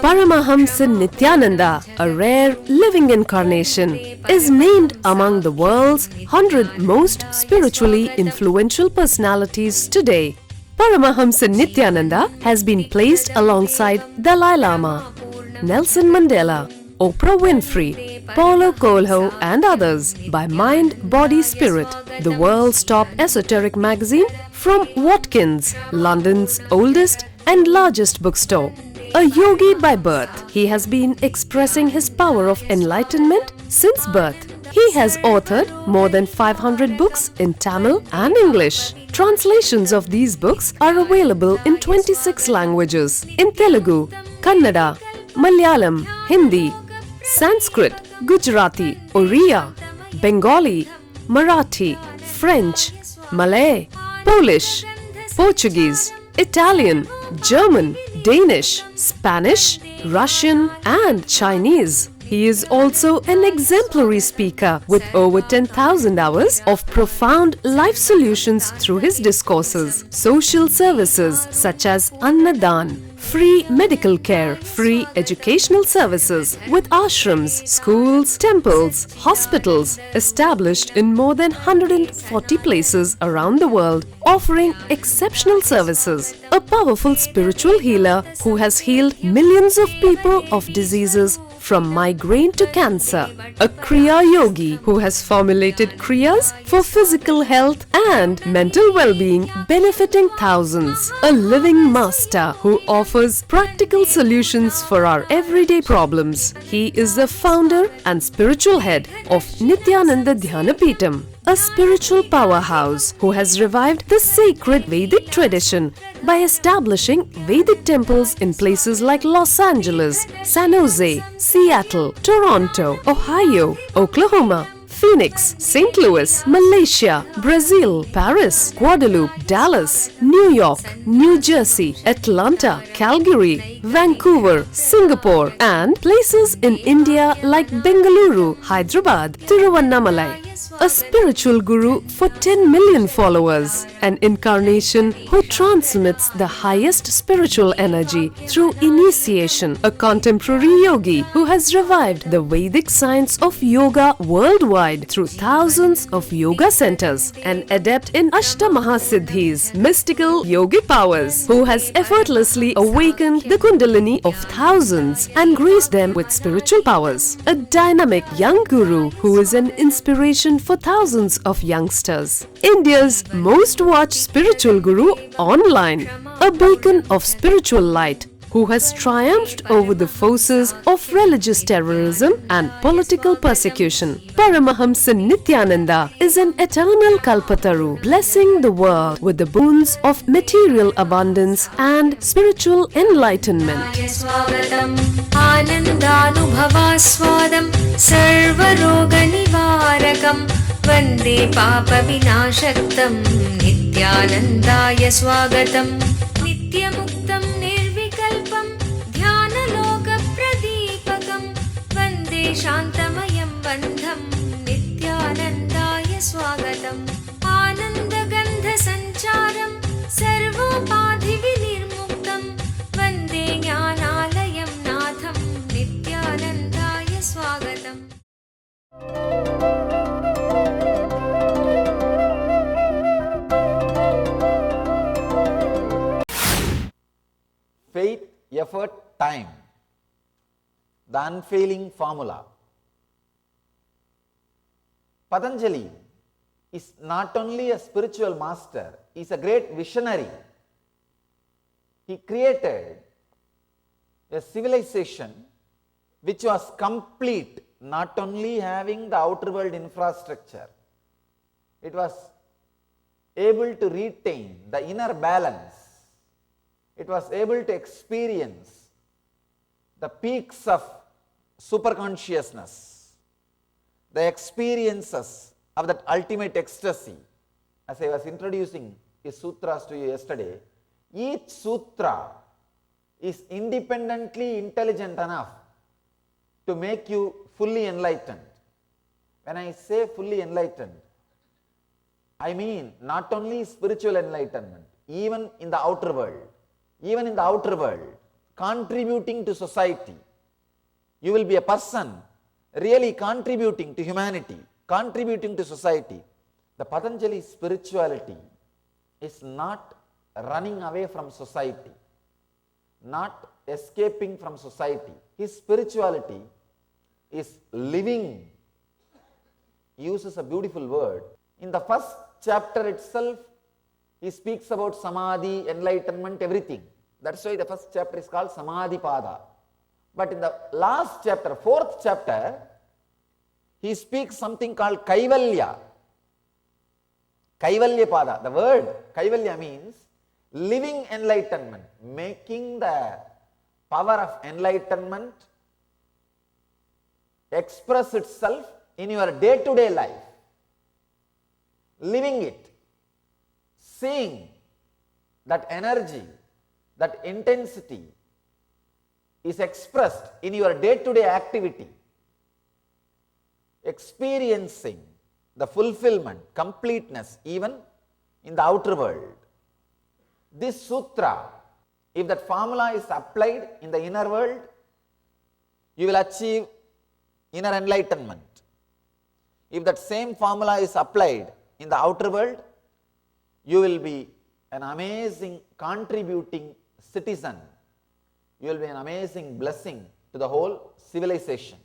Paramahamsa Nithyananda, a rare living incarnation, is named among the world's 100 most spiritually influential personalities today. Paramahamsa Nithyananda has been placed alongside Dalai Lama, Nelson Mandela, Oprah Winfrey, Paulo Coelho and others by Mind, Body, Spirit, the world's top esoteric magazine from Watkins, London's oldest and largest bookstore. A yogi by birth, he has been expressing his power of enlightenment since birth. He has authored more than 500 books in Tamil and English. Translations of these books are available in 26 languages in Telugu, Kannada, Malayalam, Hindi, Sanskrit, Gujarati, Oriya, Bengali, Marathi, French, Malay, Polish, Portuguese, Italian, German, Danish, Spanish, Russian and Chinese. He is also an exemplary speaker with over 10,000 hours of profound life solutions through his discourses. Social services such as Annadan, free medical care, free educational services with ashrams, schools, temples, hospitals established in more than 140 places around the world, offering exceptional services. A powerful spiritual healer who has healed millions of people of diseases from migraine to cancer. A Kriya Yogi who has formulated Kriyas for physical health and mental well-being, benefiting thousands. A living master who offers practical solutions for our everyday problems. He is the founder and spiritual head of Nithyananda Dhyanapeetham, a spiritual powerhouse who has revived the sacred Vedic tradition by establishing Vedic temples in places like Los Angeles, San Jose, Seattle, Toronto, Ohio, Oklahoma, Phoenix, St. Louis, Malaysia, Brazil, Paris, Guadeloupe, Dallas, New York, New Jersey, Atlanta, Calgary, Vancouver, Singapore, and places in India like Bengaluru, Hyderabad, Tiruvannamalai. A spiritual guru for 10 million followers, an incarnation who transmits the highest spiritual energy through initiation, a contemporary yogi who has revived the Vedic science of yoga worldwide through thousands of yoga centers, an adept in Ashtamahasiddhis, mystical yogic powers, who has effortlessly awakened the Kundalini of thousands and graced them with spiritual powers, a dynamic young guru who is an inspiration for thousands of youngsters, India's most watched spiritual guru online, a beacon of spiritual light who has triumphed over the forces of religious terrorism and political persecution. Paramahamsa Nithyananda is an eternal Kalpataru, blessing the world with the boons of material abundance and spiritual enlightenment. Anandanubhavaswadam sarvaroganivarakam Vande Papa Vinashaktam Nithyanandaya Swagatam Nityamuktam Nirvikalpam Dhyanaloka Pradipakam Vande Shantamayam Bandham Nithyanandaya Swagatam Anandagandha Sancharam Sarvopadhi Vinirmuktam Vande Jnanalayam Natham Nithyanandaya Swagatam. Faith, effort, time. The unfailing formula. Patanjali is not only a spiritual master, he is a great visionary. He created a civilization which was complete, not only having the outer world infrastructure, it was able to retain the inner balance. It was able to experience the peaks of superconsciousness, the experiences of that ultimate ecstasy. As I was introducing his sutras to you yesterday, each sutra is independently intelligent enough to make you fully enlightened. When I say fully enlightened, I mean not only spiritual enlightenment, even in the outer world. even in the outer world, contributing to society. You will be a person really contributing to humanity, contributing to society. The Patanjali spirituality is not running away from society, not escaping from society. His spirituality is living. He uses a beautiful word. In the first chapter itself, he speaks about samadhi, enlightenment, everything. That's why the first chapter is called Samadhi Pada. But in the last chapter, fourth chapter, he speaks something called Kaivalya. Kaivalya Pada. The word Kaivalya means living enlightenment, making the power of enlightenment express itself in your day-to-day life. Living it, seeing that energy, that intensity is expressed in your day-to-day activity, experiencing the fulfillment, completeness even in the outer world. This sutra, if that formula is applied in the inner world, you will achieve inner enlightenment. If that same formula is applied in the outer world, you will be an amazing contributing citizen. You will be an amazing blessing to the whole civilization.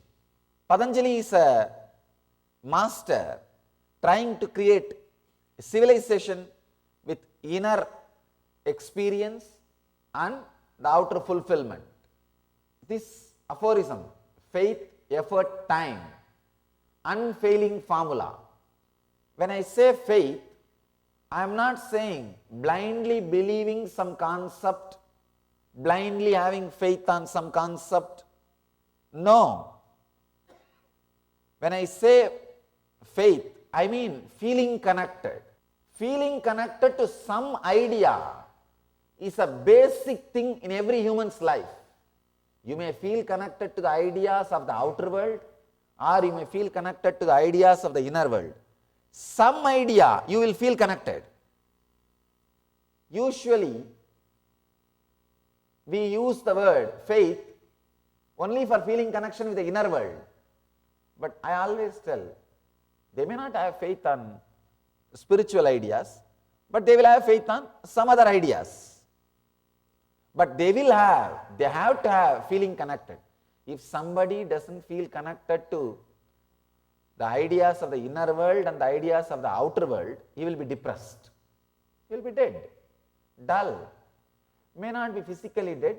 Patanjali is a master trying to create a civilization with inner experience and the outer fulfillment. This aphorism, faith, effort, time, unfailing formula. When I say faith, I am not saying blindly believing some concept, blindly having faith on some concept. No. When I say faith, I mean feeling connected. Feeling connected to some idea is a basic thing in every human's life. You may feel connected to the ideas of the outer world, or you may feel connected to the ideas of the inner world. Some idea you will feel connected. Usually, we use the word faith only for feeling connection with the inner world. But I always tell, they may not have faith on spiritual ideas, but they will have faith on some other ideas. But they have to have feeling connected. If somebody doesn't feel connected to the ideas of the inner world and the ideas of the outer world, he will be depressed. He will be dead, dull, may not be physically dead,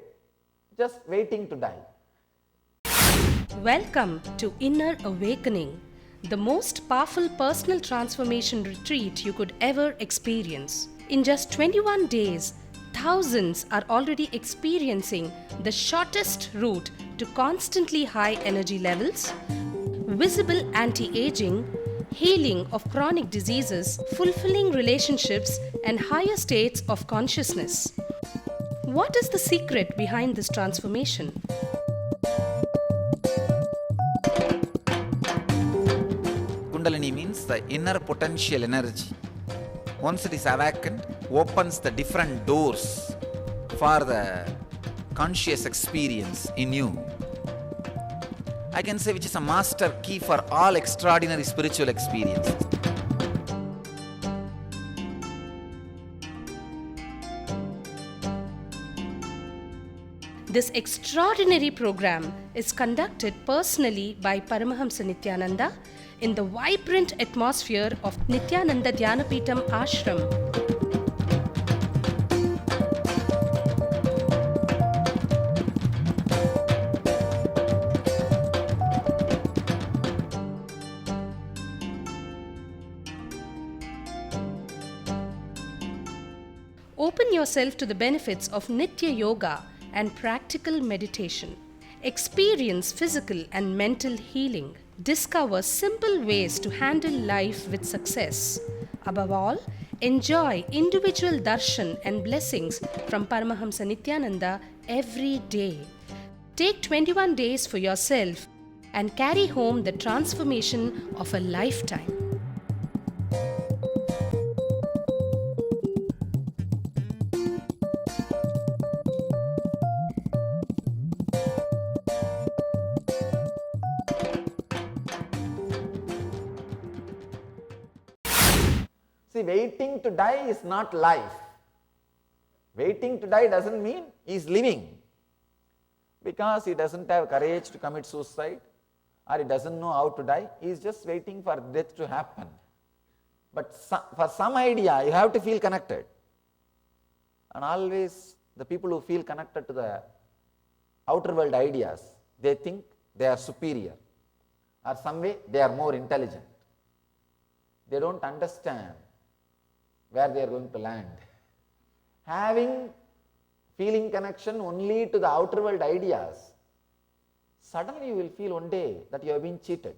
just waiting to die. Welcome to Inner Awakening, the most powerful personal transformation retreat you could ever experience. In just 21 days, thousands are already experiencing the shortest route to constantly high energy levels, visible anti-aging, healing of chronic diseases, fulfilling relationships, and higher states of consciousness. What is the secret behind this transformation? Kundalini means the inner potential energy. Once it is awakened, opens the different doors for the conscious experience in you. I can say which is a master key for all extraordinary spiritual experiences. This extraordinary program is conducted personally by Paramahamsa Nithyananda in the vibrant atmosphere of Nithyananda Dhyanapitham Ashram. Open yourself to the benefits of Nitya Yoga and practical meditation. Experience physical and mental healing. Discover simple ways to handle life with success. Above all, enjoy individual darshan and blessings from Paramahamsa Nithyananda every day. Take 21 days for yourself and carry home the transformation of a lifetime. See, waiting to die is not life. Waiting to die doesn't mean he is living, because he doesn't have courage to commit suicide or he doesn't know how to die. He is just waiting for death to happen. But for some idea, you have to feel connected. And always the people who feel connected to the outer world ideas, they think they are superior, or some way they are more intelligent. They don't understand where they are going to land. Having feeling connection only to the outer world ideas, suddenly you will feel one day that you have been cheated.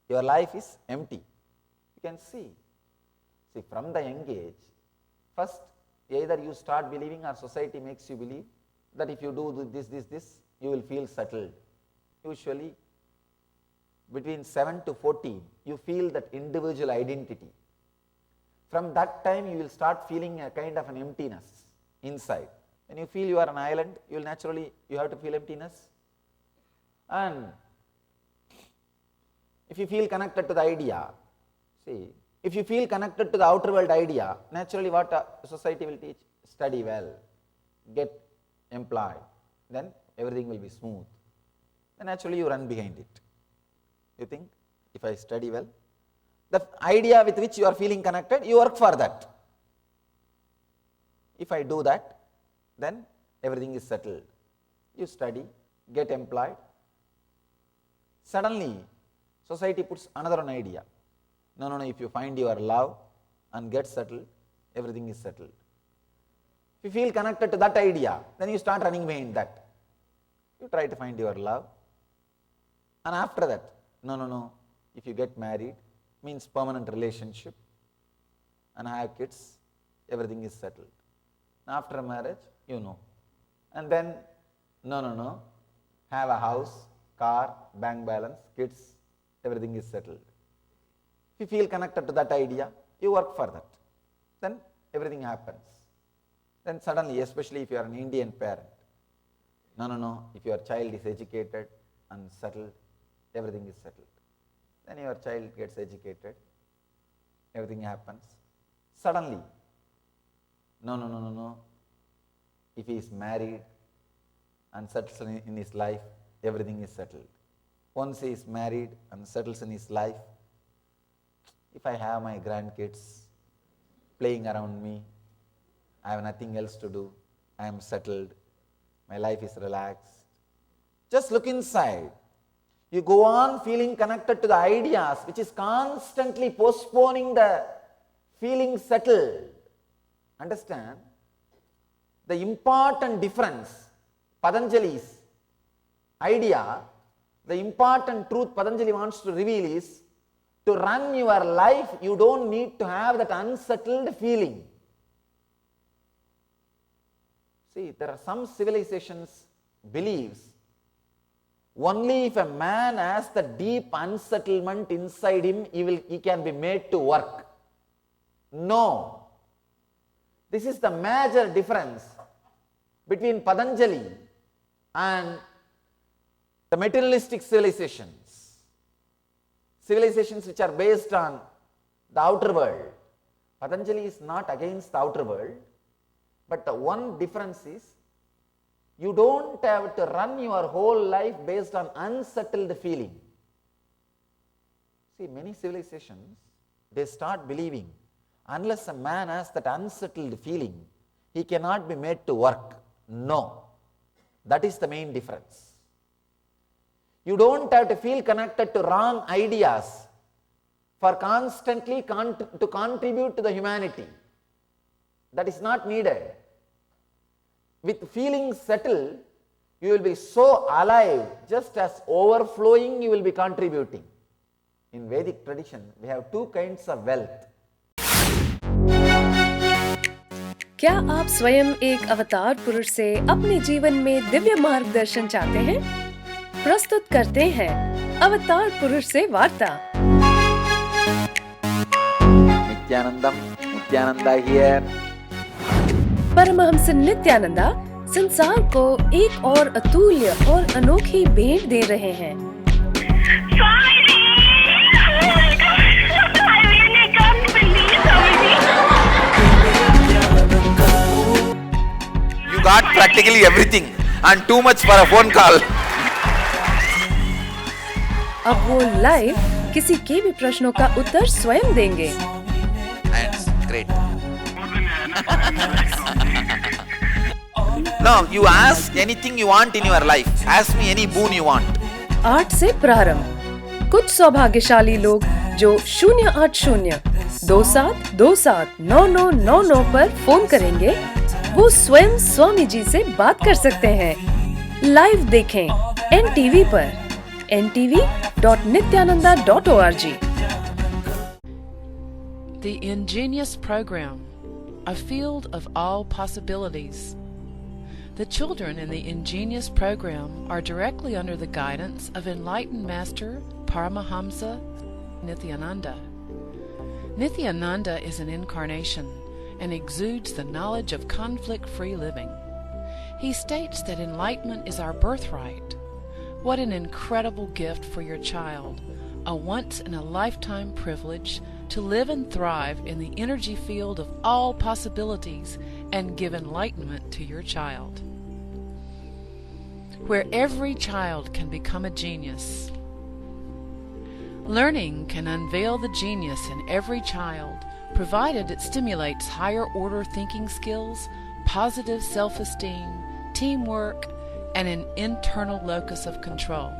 Your life is empty. You can see from the young age, first either you start believing or society makes you believe that if you do this, you will feel settled. Usually between 7 to 14, you feel that individual identity. From that time, you will start feeling a kind of an emptiness inside. When you feel you are an island, you will naturally, you have to feel emptiness. And if you feel connected to the idea, if you feel connected to the outer world idea, naturally what society will teach? Study well, get employed, then everything will be smooth. Then naturally you run behind it. You think, if I study well, the idea with which you are feeling connected, you work for that. If I do that, then everything is settled. You study, get employed. Suddenly, society puts another idea. No, if you find your love and get settled, everything is settled. If you feel connected to that idea, then you start running behind that. You try to find your love. And after that, no, if you get married, means permanent relationship, and have kids, everything is settled. After marriage, and then, no, have a house, car, bank balance, kids, everything is settled. If you feel connected to that idea, you work for that. Then everything happens. Then suddenly, especially if you are an Indian parent, no, if your child is educated and settled, everything is settled. Then your child gets educated, everything happens. Suddenly, no, if he is married and settles in his life, everything is settled. Once he is married and settles in his life, if I have my grandkids playing around me, I have nothing else to do, I am settled, my life is relaxed. Just look inside. You go on feeling connected to the ideas which is constantly postponing the feeling settled. Understand? The important difference, Patanjali's idea, the important truth Patanjali wants to reveal is, to run your life, you don't need to have that unsettled feeling. There are some civilizations believes only if a man has the deep unsettlement inside him, he can be made to work. No. This is the major difference between Patanjali and the materialistic civilizations. Civilizations which are based on the outer world. Patanjali is not against the outer world, but the one difference is, you don't have to run your whole life based on unsettled feeling. Many civilizations, they start believing, unless a man has that unsettled feeling, he cannot be made to work. No. That is the main difference. You don't have to feel connected to wrong ideas for constantly to contribute to the humanity. That is not needed. With feeling settled, you will be so alive, just as overflowing you will be contributing. In Vedic tradition, we have two kinds of wealth. क्या आप स्वयं एक अवतार पुरुष से अपने जीवन में दिव्य मार्गदर्शन चाहते हैं? प्रस्तुत करते हैं अवतार पुरुष से वार्ता। Nithyananda here. परमहंस नित्यानंदा संसार को एक और अतुल्य और अनोखी भेंट दे रहे हैं। Sorry! Oh my God! I really can't believe got practically everything and too much for a phone call. अब वो लाइव किसी के भी प्रश्नों का उत्तर स्वयं देंगे। And great. Now you ask anything you want in your life. Ask me any boon you want. 8 से प्रारंभ। कुछ सौभाग्यशाली लोग जो 08027279999 पर फोन करेंगे, वो स्वयं स्वामी जी से बात कर सकते हैं। लाइव देखें NTV पर ntv.nithyananda.org। The Ingenious Program, a field of all possibilities. The children in the Ingenious Program are directly under the guidance of enlightened Master Paramahamsa Nithyananda. Nithyananda is an incarnation and exudes the knowledge of conflict-free living. He states that enlightenment is our birthright. What an incredible gift for your child, a once-in-a-lifetime privilege to live and thrive in the energy field of all possibilities and give enlightenment to your child. Where every child can become a genius. Learning can unveil the genius in every child, provided it stimulates higher-order thinking skills, positive self-esteem, teamwork, and an internal locus of control.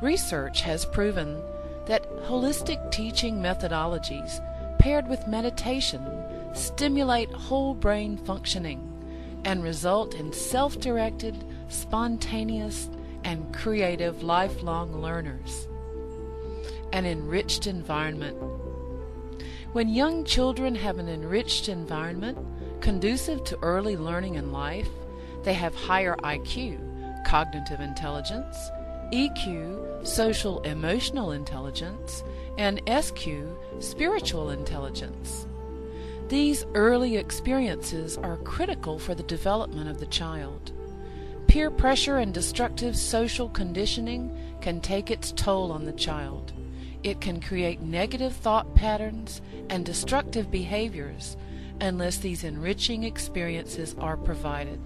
Research has proven that holistic teaching methodologies paired with meditation stimulate whole brain functioning and result in self-directed, spontaneous, and creative lifelong learners. An enriched environment. When young children have an enriched environment conducive to early learning in life, they have higher IQ, cognitive intelligence, EQ, social emotional intelligence, and SQ, spiritual intelligence. These early experiences are critical for the development of the child. Peer pressure and destructive social conditioning can take its toll on the child. It can create negative thought patterns and destructive behaviors unless these enriching experiences are provided.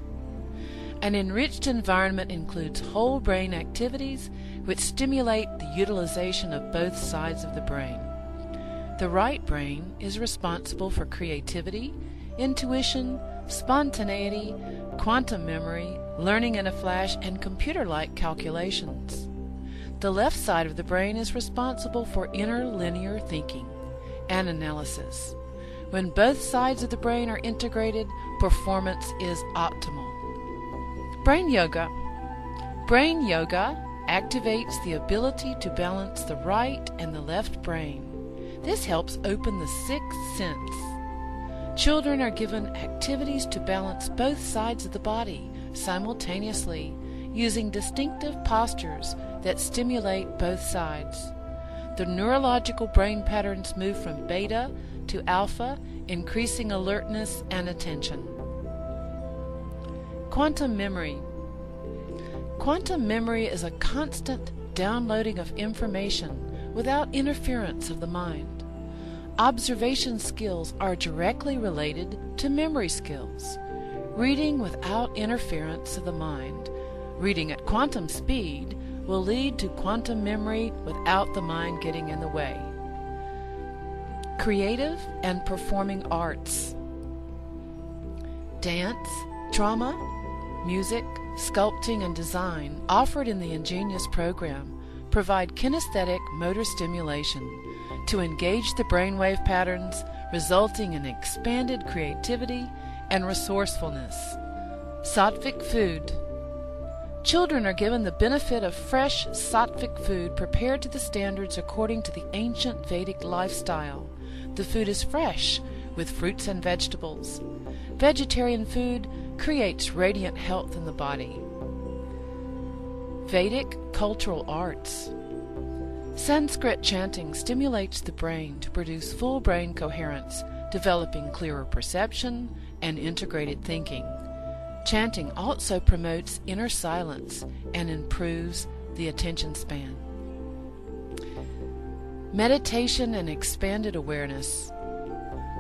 An enriched environment includes whole brain activities which stimulate the utilization of both sides of the brain. The right brain is responsible for creativity, intuition, spontaneity, quantum memory, learning in a flash, and computer-like calculations. The left side of the brain is responsible for inner linear thinking and analysis. When both sides of the brain are integrated, performance is optimal. Brain Yoga. Brain Yoga activates the ability to balance the right and the left brain. This helps open the sixth sense. Children are given activities to balance both sides of the body simultaneously, using distinctive postures that stimulate both sides. The neurological brain patterns move from beta to alpha, increasing alertness and attention. Quantum memory. Quantum memory is a constant downloading of information without interference of the mind. Observation skills are directly related to memory skills. Reading without interference of the mind, reading at quantum speed, will lead to quantum memory without the mind getting in the way. Creative and performing arts. Dance, drama, music, sculpting, and design offered in the Ingenious Program provide kinesthetic motor stimulation to engage the brainwave patterns, resulting in expanded creativity and resourcefulness. Sattvic food. Children are given the benefit of fresh sattvic food prepared to the standards according to the ancient Vedic lifestyle. The food is fresh, with fruits and vegetables. Vegetarian food creates radiant health in the body. Vedic cultural arts. Sanskrit chanting stimulates the brain to produce full brain coherence, developing clearer perception and integrated thinking. Chanting also promotes inner silence and improves the attention span. Meditation and expanded awareness.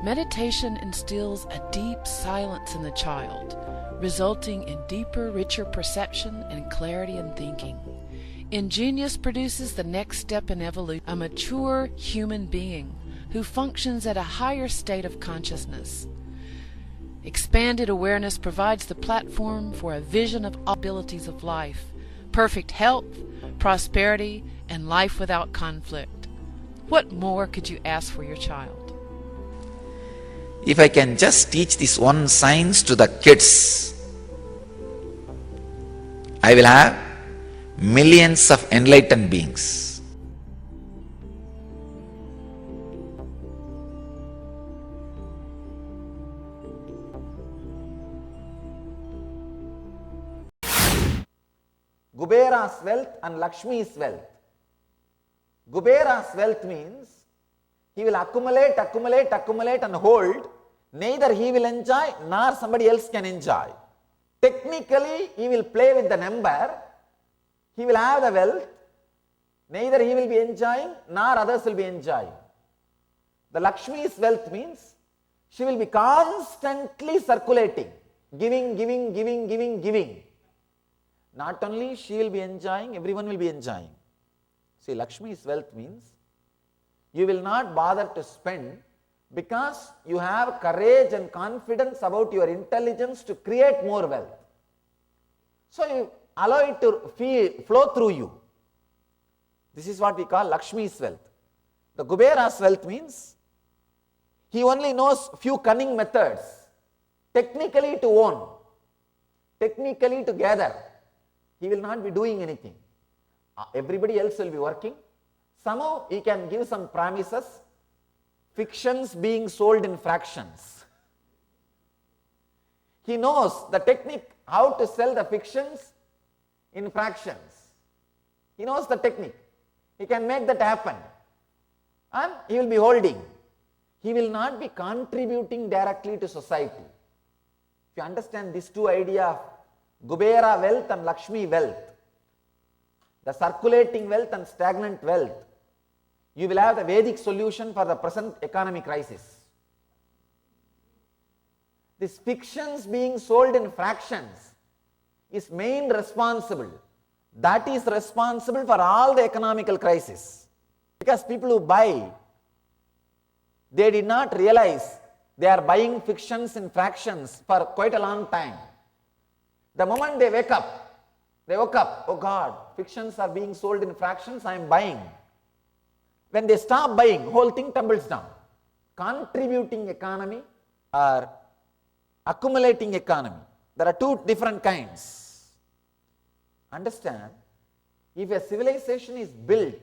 Meditation instills a deep silence in the child, resulting in deeper, richer perception and clarity in thinking. Ingenious produces the next step in evolution, a mature human being who functions at a higher state of consciousness. Expanded awareness provides the platform for a vision of all abilities of life, perfect health, prosperity, and life without conflict. What more could you ask for your child? If I can just teach this one science to the kids, I will have millions of enlightened beings. Kubera's wealth and Lakshmi's wealth. Kubera's wealth means he will accumulate and hold. Neither he will enjoy nor somebody else can enjoy. Technically, he will play with the number. He will have the wealth. Neither he will be enjoying nor others will be enjoying. The Lakshmi's wealth means she will be constantly circulating, giving. Not only she will be enjoying, everyone will be enjoying. See, Lakshmi's wealth means you will not bother to spend because you have courage and confidence about your intelligence to create more wealth. So you allow it to flow through you. This is what we call Lakshmi's wealth. The Kubera's wealth means he only knows few cunning methods, technically to own, technically to gather. He will not be doing anything. Everybody else will be working. Somehow he can give some promises, fictions being sold in fractions. He knows the technique how to sell the fictions in fractions. He knows the technique. He can make that happen. And he will be holding. He will not be contributing directly to society. If you understand these two ideas of Kubera wealth and Lakshmi wealth, the circulating wealth and stagnant wealth, you will have the Vedic solution for the present economic crisis. These fictions being sold in fractions is main responsible. That is responsible for all the economical crisis. Because people who buy, they did not realize they are buying fictions in fractions for quite a long time. The moment they woke up, oh God, fictions are being sold in fractions, I am buying. When they stop buying, whole thing tumbles down. Contributing economy or accumulating economy. There are two different kinds. Understand, if a civilization is built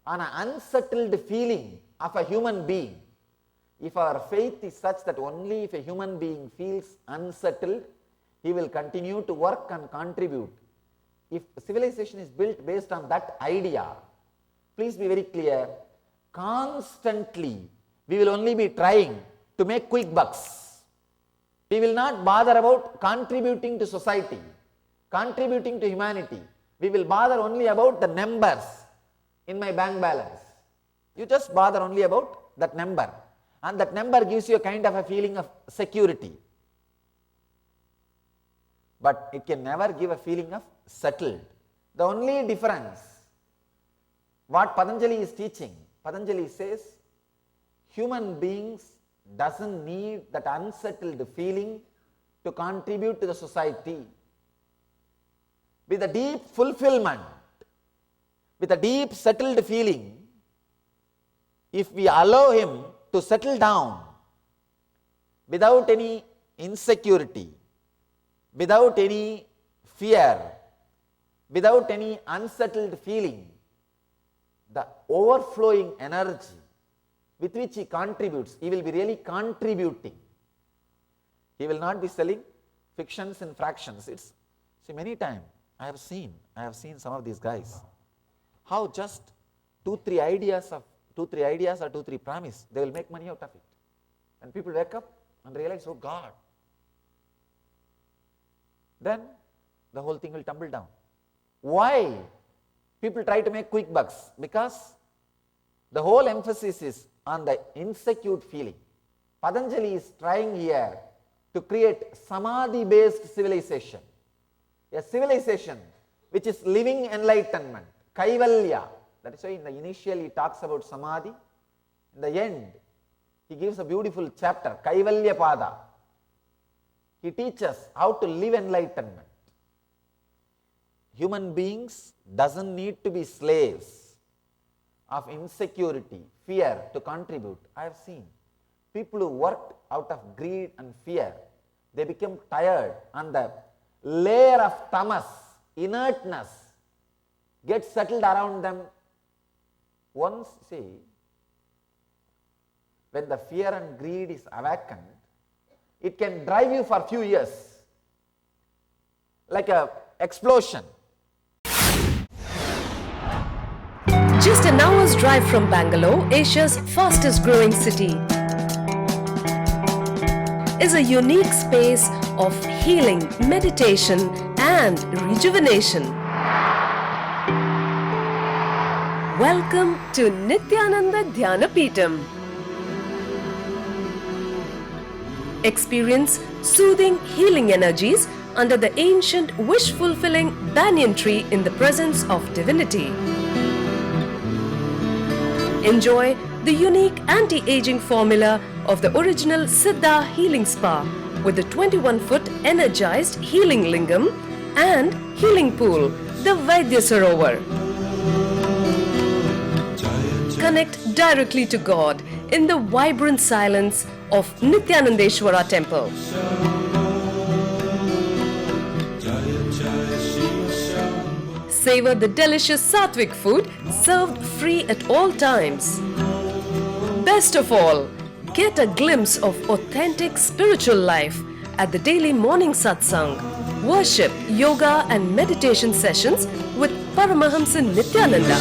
on an unsettled feeling of a human being, if our faith is such that only if a human being feels unsettled, he will continue to work and contribute. If civilization is built based on that idea, please be very clear, constantly we will only be trying to make quick bucks. We will not bother about contributing to society, contributing to humanity. We will bother only about the numbers in my bank balance. You just bother only about that number, and that number gives you a kind of a feeling of security. But it can never give a feeling of settled. The only difference, what Patanjali is teaching, Patanjali says, human beings doesn't need that unsettled feeling to contribute to the society. With a deep fulfillment, with a deep settled feeling, if we allow him to settle down without any insecurity, without any fear, without any unsettled feeling, the overflowing energy with which he contributes, he will be really contributing. He will not be selling fictions and fractions. See, many times I have seen some of these guys, how just two, three ideas or two, three promise, they will make money out of it. And people wake up and realize, oh God. Then the whole thing will tumble down. Why? People try to make quick bucks because the whole emphasis is on the insecure feeling. Patanjali is trying here to create samadhi-based civilization, a civilization which is living enlightenment, kaivalya. That is why in the initial he talks about samadhi. In the end, he gives a beautiful chapter, Kaivalya Pada. He teaches how to live enlightenment. Human beings doesn't need to be slaves of insecurity, fear to contribute. I have seen people who worked out of greed and fear, they become tired and the layer of tamas, inertness, gets settled around them. Once, see, when the fear and greed is awakened, it can drive you for a few years, like an explosion. Just an hour's drive from Bangalore, Asia's fastest growing city, is a unique space of healing, meditation and rejuvenation. Welcome to Nithyananda Dhyanapeetham. Experience soothing healing energies under the ancient wish-fulfilling banyan tree in the presence of divinity. Enjoy the unique anti-aging formula of the original Siddha Healing Spa with the 21-foot energized healing lingam and healing pool, the Vaidya Sarovar. Connect directly to God in the vibrant silence of Nithyanandeshwara temple. Savor the delicious sattvic food served free at all times. Best of all, get a glimpse of authentic spiritual life at the daily morning satsang, worship, yoga and meditation sessions with Paramahamsa Nithyananda.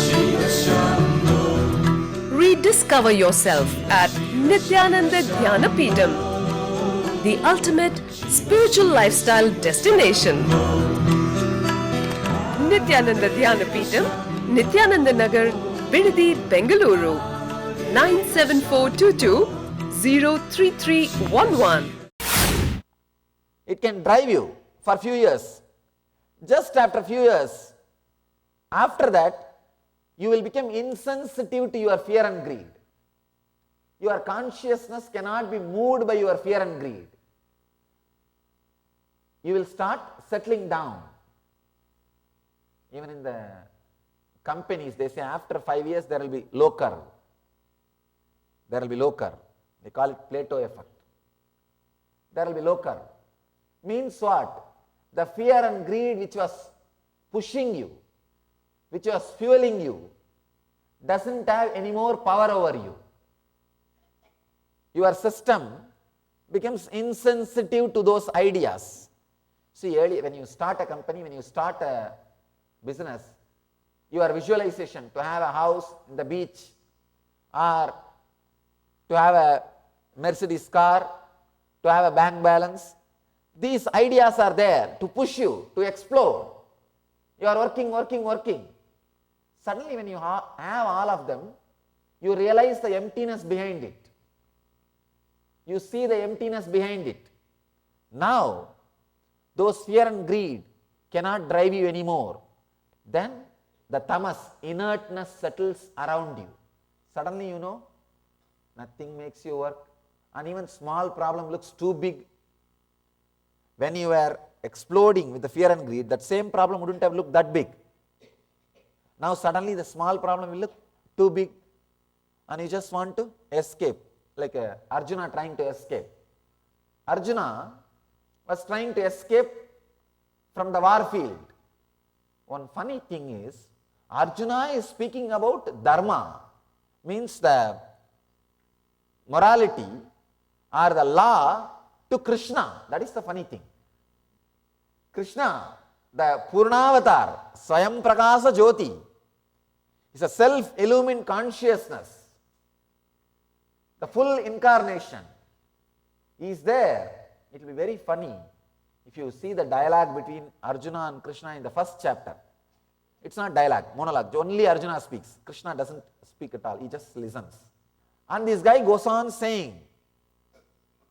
Rediscover yourself at Nithyananda Dhyanapeetham, the ultimate spiritual lifestyle destination. Nithyananda Dhyanapeetham, Nithyananda Nagar, Bidadi, Bengaluru, 97422-03311. It can drive you for a few years. Just after a few years, after that, you will become insensitive to your fear and greed. Your consciousness cannot be moved by your fear and greed. You will start settling down. Even in the companies, they say after 5 years there will be low curve. There will be low curve. They call it Plato effect. There will be low curve. Means what? The fear and greed which was pushing you, which was fueling you, doesn't have any more power over you. Your system becomes insensitive to those ideas. See, earlier when you start a company, when you start a business, your visualization to have a house in the beach or to have a Mercedes car, to have a bank balance, these ideas are there to push you to explore. You are working. Suddenly when you have all of them, you realize the emptiness behind it. You see the emptiness behind it. Now, those fear and greed cannot drive you anymore. Then the tamas, inertness settles around you. Suddenly you know, nothing makes you work. And even small problem looks too big. When you were exploding with the fear and greed, that same problem wouldn't have looked that big. Now suddenly the small problem will look too big and you just want to escape, like Arjuna trying to escape. Arjuna was trying to escape from the war field. One funny thing is, Arjuna is speaking about dharma, means the morality or the law to Krishna. That is the funny thing. Krishna, the Purnavatar, Swayam Prakasa Jyoti, is a self-illumined consciousness. The full incarnation is there. It will be very funny if you see the dialogue between Arjuna and Krishna in the first chapter. It's not dialogue, monologue. Only Arjuna speaks. Krishna doesn't speak at all. He just listens. And this guy goes on saying,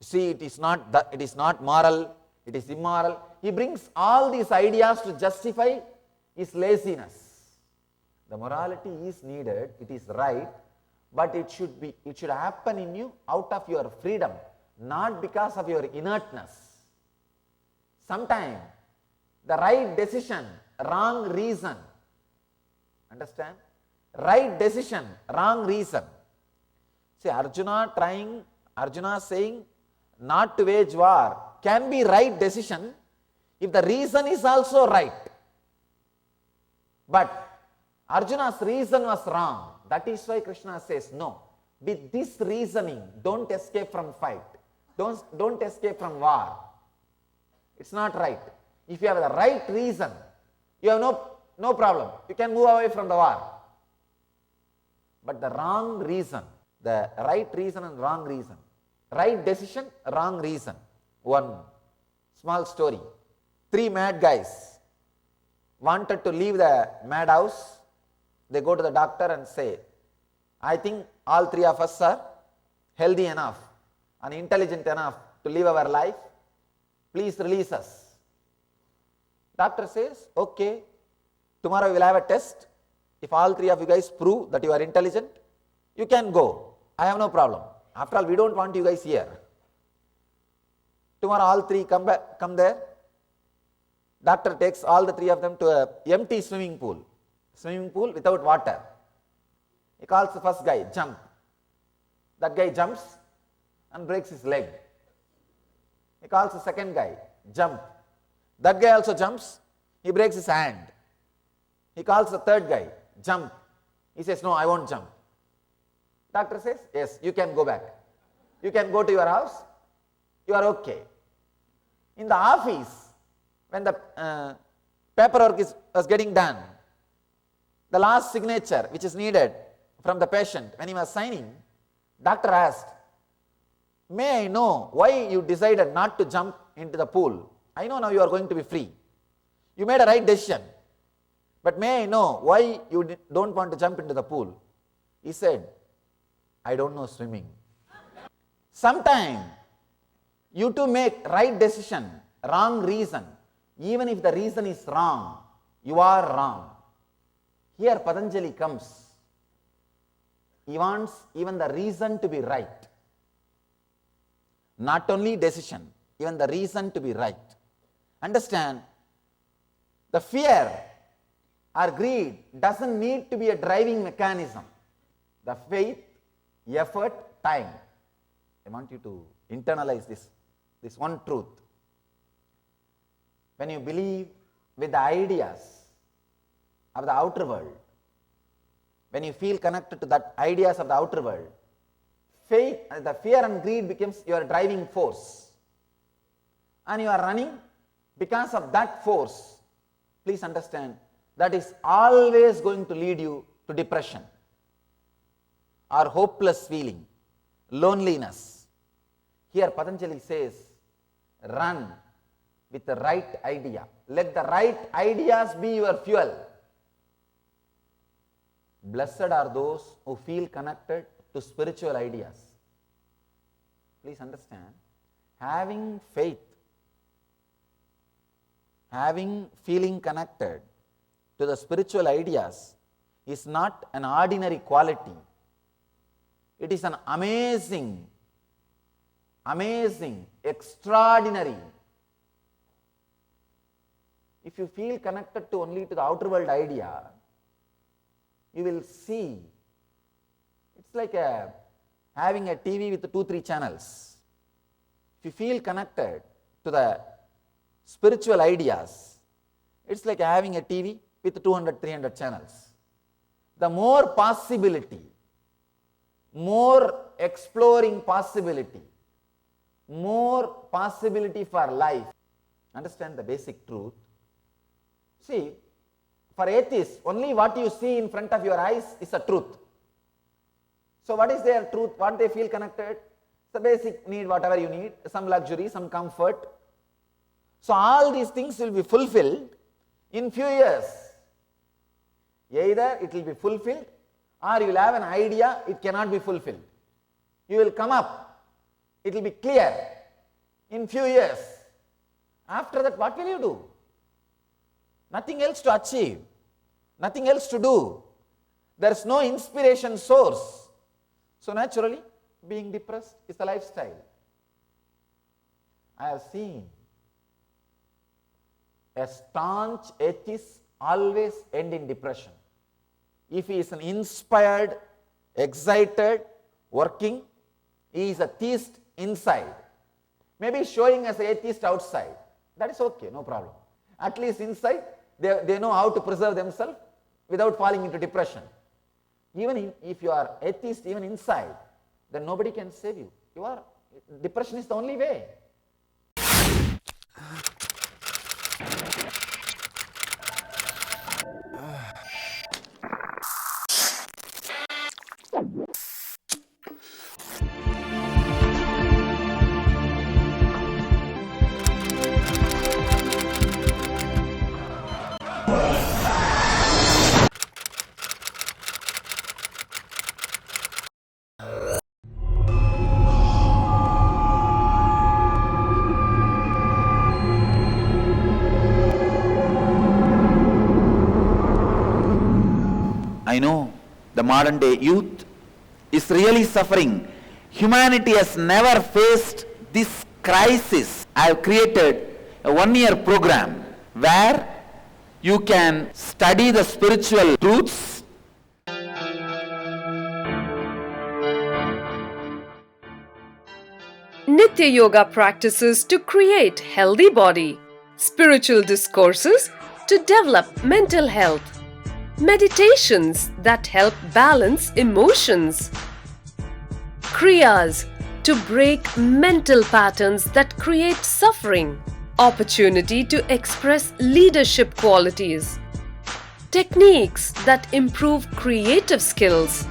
See, it is not moral, it is immoral. He brings all these ideas to justify his laziness. The morality is needed, it is right, but it should happen in you out of your freedom, not because of your inertness. Sometimes the right decision, wrong reason. Understand? Right decision, wrong reason. See, Arjuna saying not to wage war can be right decision if the reason is also right. But Arjuna's reason was wrong. That is why Krishna says, no, with this reasoning, don't escape from fight. Don't escape from war. It's not right. If you have the right reason, you have no problem. You can move away from the war. But the wrong reason, the right reason and wrong reason. Right decision, wrong reason. One small story. 3 mad guys wanted to leave the madhouse. They go to the doctor and say, I think all 3 of us are healthy enough and intelligent enough to live our life. Please release us. Doctor says, okay, tomorrow we will have a test. If all 3 of you guys prove that you are intelligent, you can go. I have no problem. After all, we don't want you guys here. Tomorrow all 3 come there. Doctor takes all the 3 of them to an empty swimming pool without water. He calls the first guy, jump. That guy jumps and breaks his leg. He calls the second guy, jump. That guy also jumps, he breaks his hand. He calls the third guy, jump. He says, no, I won't jump. Doctor says, yes, you can go back. You can go to your house, you are okay. In the office, when the paperwork was getting done, the last signature which is needed from the patient, when he was signing, doctor asked, may I know why you decided not to jump into the pool? I know now you are going to be free. You made a right decision. But may I know why you don't want to jump into the pool? He said, I don't know swimming. Sometime you to make right decision, wrong reason. Even if the reason is wrong, you are wrong. Here Patanjali comes. He wants even the reason to be right. Not only decision, even the reason to be right. Understand, the fear or greed doesn't need to be a driving mechanism. The faith, effort, time. I want you to internalize this one truth. When you believe with the ideas of the outer world, when you feel connected to that ideas of the outer world, faith, the fear and greed becomes your driving force. And you are running because of that force. Please understand, that is always going to lead you to depression or hopeless feeling, loneliness. Here Patanjali says, run with the right idea. Let the right ideas be your fuel. Blessed are those who feel connected to spiritual ideas. Please understand, having faith, feeling connected to the spiritual ideas is not an ordinary quality. It is an amazing, extraordinary. If you feel connected to only to the outer world idea, you will see, it's like having a TV with 2-3 channels. If you feel connected to the spiritual ideas, it's like having a TV with 200-300 channels. The more possibility, more exploring possibility, more possibility for life. Understand the basic truth. See, for atheists, only what you see in front of your eyes is a truth. So what is their truth? What they feel connected? The basic need, whatever you need, some luxury, some comfort. So all these things will be fulfilled in few years. Either it will be fulfilled or you will have an idea it cannot be fulfilled. You will come up, it will be clear. in few years. After that, what will you do? Nothing else to achieve, nothing else to do. There is no inspiration source. So naturally, being depressed is a lifestyle. I have seen a staunch atheist always end in depression. If he is an inspired, excited, working, he is a theist inside. Maybe showing as an atheist outside. That is okay, no problem. At least inside, they know how to preserve themselves without falling into depression. Even if you are atheist, even inside, then nobody can save you. Depression is the only way. I know the modern day youth is really suffering. Humanity has never faced this crisis. I have created a one-year program where you can study the spiritual truths. Nitya Yoga practices to create healthy body, spiritual discourses to develop mental health, meditations that help balance emotions, kriyas to break mental patterns that create suffering, opportunity to express leadership qualities, techniques that improve creative skills.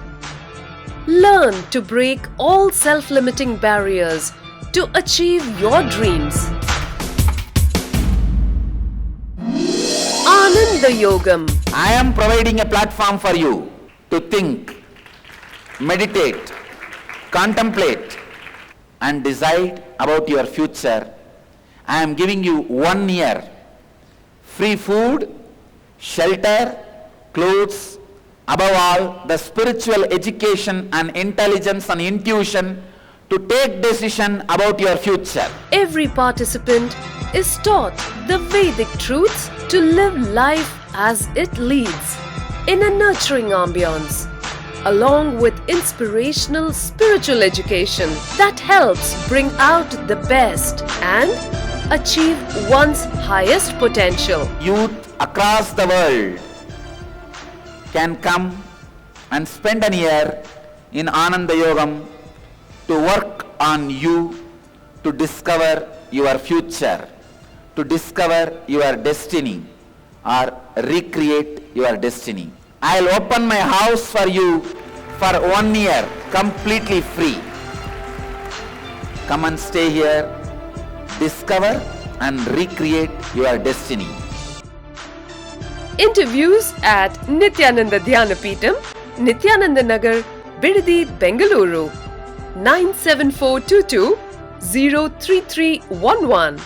Learn to break all self-limiting barriers to achieve your dreams. Ananda Yogam. I am providing a platform for you to think, meditate, contemplate and decide about your future. I am giving you 1 year free food, shelter, clothes, above all the spiritual education and intelligence and intuition to take decision about your future. Every participant is taught the Vedic truths to live life as it leads in a nurturing ambience, along with inspirational spiritual education that helps bring out the best and achieve one's highest potential. Youth across the world can come and spend a year in Ananda Yogam to work on you to discover your future, to discover your destiny or recreate your destiny. I'll open my house for you for 1 year completely free. Come and stay here, discover and recreate your destiny. Interviews at Nithyananda Dhyanapitham, Nithyananda Nagar, Bidadi, Bengaluru, 97422 03311.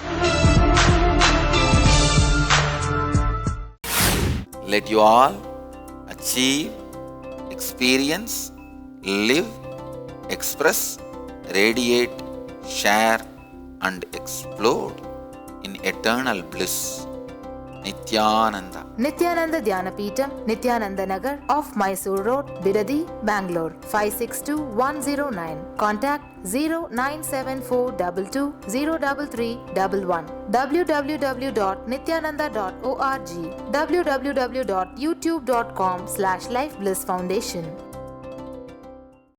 Let you all achieve, experience, live, express, radiate, share and explode in eternal bliss. Nithyananda. Nithyananda Dhyanapitham, Nithyananda Nagar, off Mysore Road, Bidadi, Bangalore, 562109. Contact 09742203311. www.nithyananda.org. www.youtube.com/lifeblissfoundation.